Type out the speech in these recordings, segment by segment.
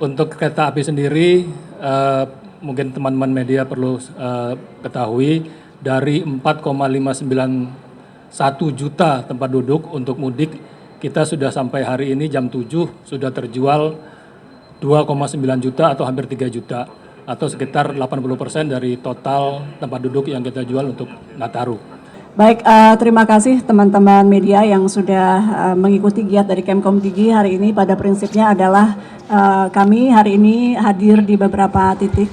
Untuk kereta api sendiri, mungkin teman-teman media perlu ketahui, dari 4,591 juta tempat duduk untuk mudik, kita sudah sampai hari ini jam 7 sudah terjual 2,9 juta atau hampir 3 juta, atau sekitar 80% dari total tempat duduk yang kita jual untuk Nataru. Baik, terima kasih teman-teman media yang sudah mengikuti giat dari Kemkom Digi hari ini. Pada prinsipnya adalah kami hari ini hadir di beberapa titik,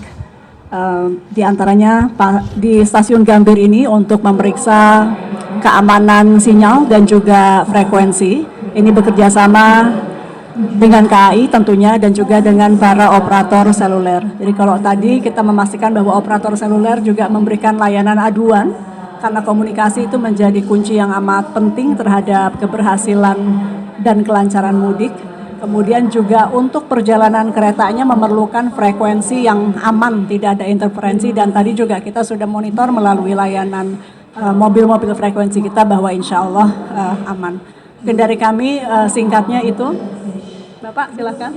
di antaranya di stasiun Gambir ini untuk memeriksa keamanan sinyal dan juga frekuensi. Ini bekerja sama dengan KAI tentunya dan juga dengan para operator seluler. Jadi kalau tadi kita memastikan bahwa operator seluler juga memberikan layanan aduan, karena komunikasi itu menjadi kunci yang amat penting terhadap keberhasilan dan kelancaran mudik. Kemudian juga untuk perjalanan keretanya memerlukan frekuensi yang aman, tidak ada interferensi, dan tadi juga kita sudah monitor melalui layanan mobil-mobil frekuensi kita bahwa insya Allah aman. Mungkin dari kami singkatnya itu, Bapak silakan.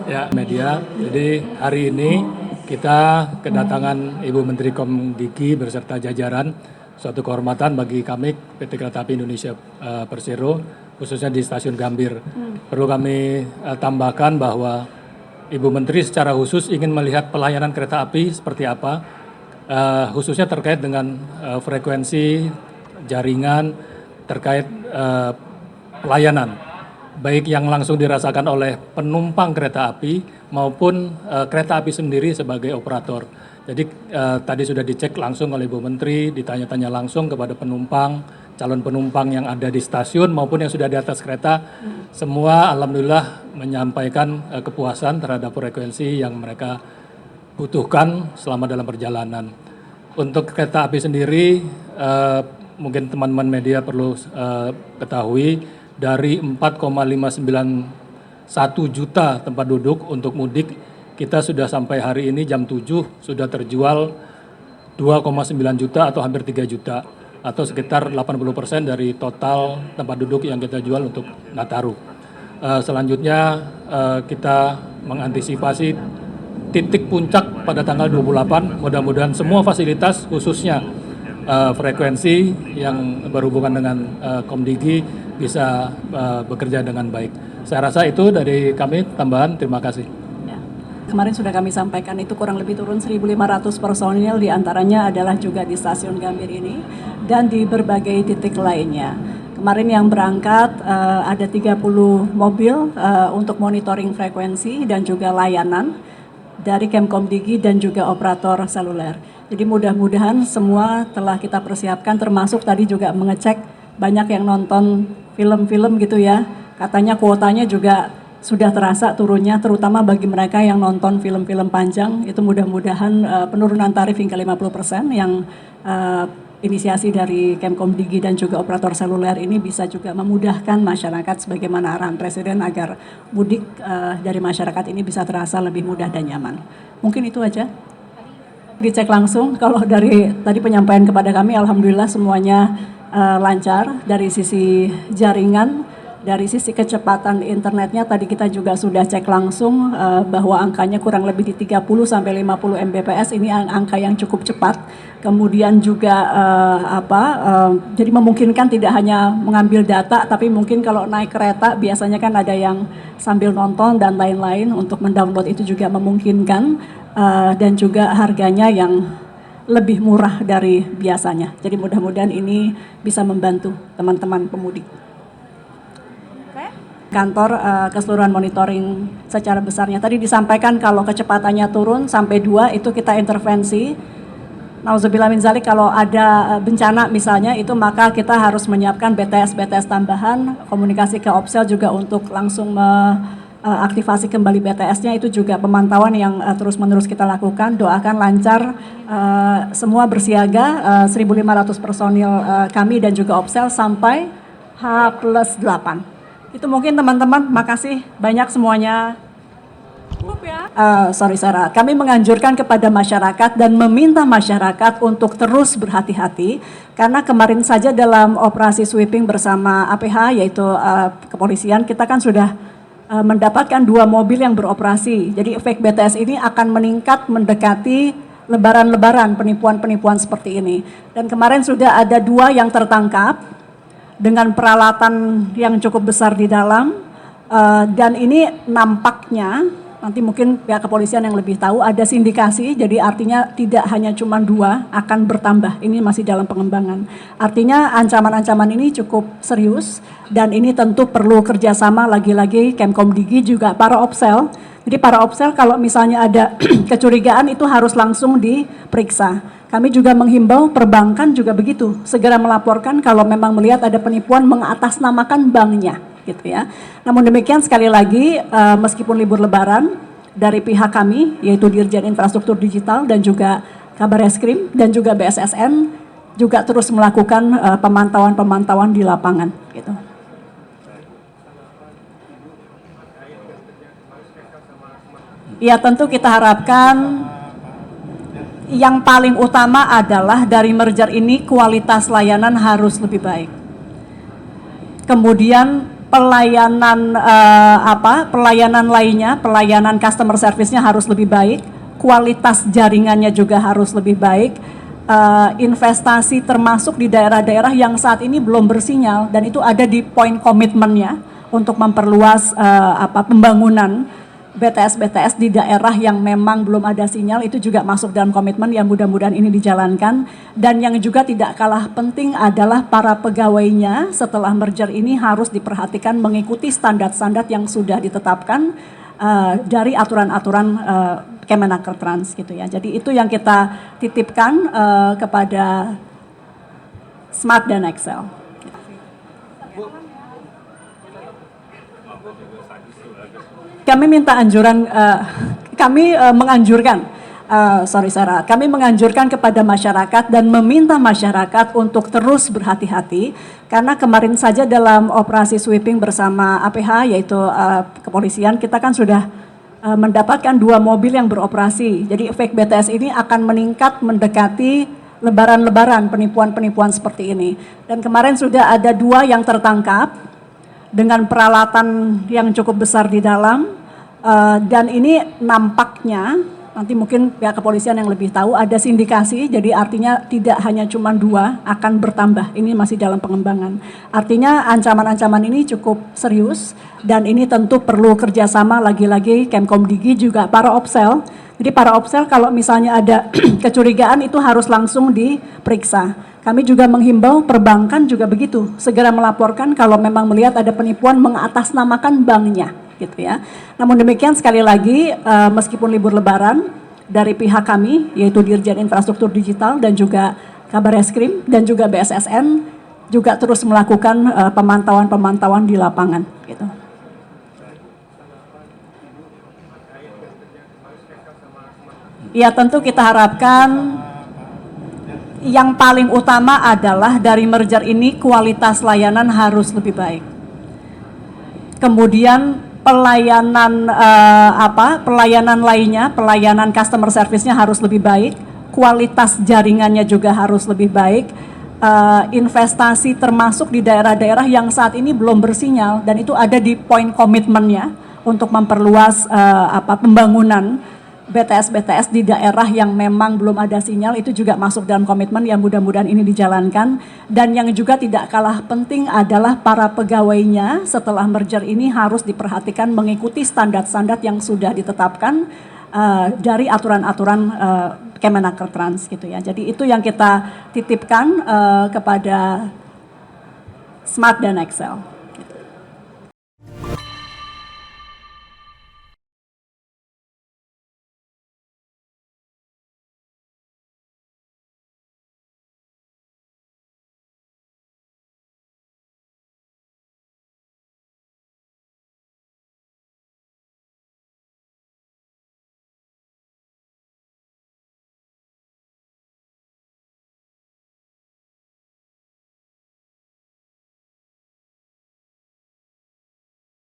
Ya, media, jadi hari ini kita kedatangan Ibu Menteri Komdigi beserta jajaran. Suatu kehormatan bagi kami PT Kereta Api Indonesia Persero, khususnya di Stasiun Gambir. Perlu kami tambahkan bahwa Ibu Menteri secara khusus ingin melihat pelayanan kereta api seperti apa, khususnya terkait dengan frekuensi jaringan, terkait pelayanan, baik yang langsung dirasakan oleh penumpang kereta api maupun kereta api sendiri sebagai operator. Jadi tadi sudah dicek langsung oleh Ibu Menteri, ditanya-tanya langsung kepada penumpang, calon penumpang yang ada di stasiun maupun yang sudah di atas kereta, semua alhamdulillah menyampaikan kepuasan terhadap frekuensi yang mereka butuhkan selama dalam perjalanan. Untuk kereta api sendiri, mungkin teman-teman media perlu ketahui, dari 4,591 juta tempat duduk untuk mudik, kita sudah sampai hari ini jam 7 sudah terjual 2,9 juta atau hampir 3 juta, atau sekitar 80% dari total tempat duduk yang kita jual untuk Nataru. Selanjutnya kita mengantisipasi titik puncak pada tanggal 28, mudah-mudahan semua fasilitas khususnya frekuensi yang berhubungan dengan Komdigi bisa bekerja dengan baik. Saya rasa itu dari kami, tambahan, terima kasih. Kemarin sudah kami sampaikan itu kurang lebih turun 1.500 personil, diantaranya adalah juga di stasiun Gambir ini dan di berbagai titik lainnya. Kemarin yang berangkat ada 30 mobil untuk monitoring frekuensi dan juga layanan dari Kemkom Digi dan juga operator seluler. Jadi mudah-mudahan semua telah kita persiapkan, termasuk tadi juga mengecek banyak yang nonton film-film gitu ya. Katanya kuotanya juga sudah terasa turunnya, terutama bagi mereka yang nonton film-film panjang. Itu mudah-mudahan penurunan tarif hingga 50% yang inisiasi dari Kemkom Digi dan juga operator seluler ini bisa juga memudahkan masyarakat sebagaimana arahan Presiden agar mudik dari masyarakat ini bisa terasa lebih mudah dan nyaman. Mungkin itu aja. Dicek langsung, kalau dari tadi penyampaian kepada kami alhamdulillah semuanya lancar dari sisi jaringan. Dari sisi kecepatan internetnya tadi kita juga sudah cek langsung bahwa angkanya kurang lebih di 30 sampai 50 Mbps, ini angka yang cukup cepat. Kemudian juga jadi memungkinkan tidak hanya mengambil data, tapi mungkin kalau naik kereta biasanya kan ada yang sambil nonton dan lain-lain, untuk mendownload itu juga memungkinkan, dan juga harganya yang lebih murah dari biasanya. Jadi mudah-mudahan ini bisa membantu teman-teman pemudik. Kantor keseluruhan monitoring secara besarnya. Tadi disampaikan kalau kecepatannya turun sampai 2 itu kita intervensi. Nauzubillah min dzalik, kalau ada bencana misalnya itu maka kita harus menyiapkan BTS tambahan, komunikasi ke Opsel juga untuk langsung aktivasi kembali BTS-nya, itu juga pemantauan yang terus-menerus kita lakukan. Doakan lancar, semua bersiaga, 1.500 personil kami dan juga Opsel sampai H+8. Itu mungkin teman-teman, makasih banyak semuanya. Sorry Sarah, kami menganjurkan kepada masyarakat dan meminta masyarakat untuk terus berhati-hati, karena kemarin saja dalam operasi sweeping bersama APH yaitu kepolisian, kita kan sudah mendapatkan 2 mobil yang beroperasi. Jadi efek BTS ini akan meningkat mendekati lebaran-lebaran, penipuan-penipuan seperti ini. Dan kemarin sudah ada 2 yang tertangkap dengan peralatan yang cukup besar di dalam, dan ini nampaknya nanti mungkin pihak kepolisian yang lebih tahu, ada sindikasi, jadi artinya tidak hanya cuma 2, akan bertambah. Ini masih dalam pengembangan. Artinya ancaman-ancaman ini cukup serius dan ini tentu perlu kerjasama lagi-lagi Kemkomdigi juga para Opsel. Jadi para Opsel kalau misalnya ada kecurigaan itu harus langsung diperiksa. Kami juga menghimbau perbankan juga begitu, segera melaporkan kalau memang melihat ada penipuan mengatasnamakan banknya. Gitu ya. Namun demikian sekali lagi meskipun libur lebaran dari pihak kami yaitu Dirjen Infrastruktur Digital dan juga Kabar Eskrim dan juga BSSN juga terus melakukan pemantauan-pemantauan di lapangan gitu. Ya tentu kita harapkan yang paling utama adalah dari merger ini kualitas layanan harus lebih baik. Kemudian pelayanan pelayanan lainnya, pelayanan customer service-nya harus lebih baik, kualitas jaringannya juga harus lebih baik, investasi termasuk di daerah-daerah yang saat ini belum bersinyal dan itu ada di poin komitmennya untuk memperluas pembangunan BTS di daerah yang memang belum ada sinyal, itu juga masuk dalam komitmen yang mudah-mudahan ini dijalankan. Dan yang juga tidak kalah penting adalah para pegawainya setelah merger ini harus diperhatikan mengikuti standar-standar yang sudah ditetapkan dari aturan-aturan Kemenaker Trans gitu ya. Jadi itu yang kita titipkan kepada Smart dan Excel. Kami minta anjuran, kami menganjurkan, kami menganjurkan kepada masyarakat dan meminta masyarakat untuk terus berhati-hati karena kemarin saja dalam operasi sweeping bersama APH yaitu kepolisian kita kan sudah mendapatkan 2 mobil yang beroperasi. Jadi efek BTS ini akan meningkat mendekati lebaran-lebaran, penipuan-penipuan seperti ini. Dan kemarin sudah ada 2 yang tertangkap dengan peralatan yang cukup besar di dalam, dan ini nampaknya nanti mungkin pihak kepolisian yang lebih tahu ada sindikasi, jadi artinya tidak hanya cuma 2, akan bertambah. Ini masih dalam pengembangan. Artinya ancaman-ancaman ini cukup serius dan ini tentu perlu kerjasama lagi-lagi Kemkomdigi juga para Opsel. Jadi para Opsel kalau misalnya ada kecurigaan itu harus langsung diperiksa. Kami juga menghimbau perbankan juga begitu, segera melaporkan kalau memang melihat ada penipuan mengatasnamakan banknya, gitu ya. Namun demikian sekali lagi, meskipun libur lebaran, dari pihak kami, yaitu Dirjen Infrastruktur Digital dan juga Kabar Eskrim dan juga BSSN, juga terus melakukan pemantauan-pemantauan di lapangan, gitu. Ya tentu kita harapkan yang paling utama adalah dari merger ini kualitas layanan harus lebih baik. Kemudian pelayanan pelayanan lainnya, pelayanan customer service-nya harus lebih baik, kualitas jaringannya juga harus lebih baik, investasi termasuk di daerah-daerah yang saat ini belum bersinyal dan itu ada di poin komitmennya untuk memperluas pembangunan BTS di daerah yang memang belum ada sinyal, itu juga masuk dalam komitmen yang mudah-mudahan ini dijalankan. Dan yang juga tidak kalah penting adalah para pegawainya setelah merger ini harus diperhatikan mengikuti standar-standar yang sudah ditetapkan dari aturan-aturan Kemenaker Trans gitu ya. Jadi itu yang kita titipkan kepada Smart dan Excel.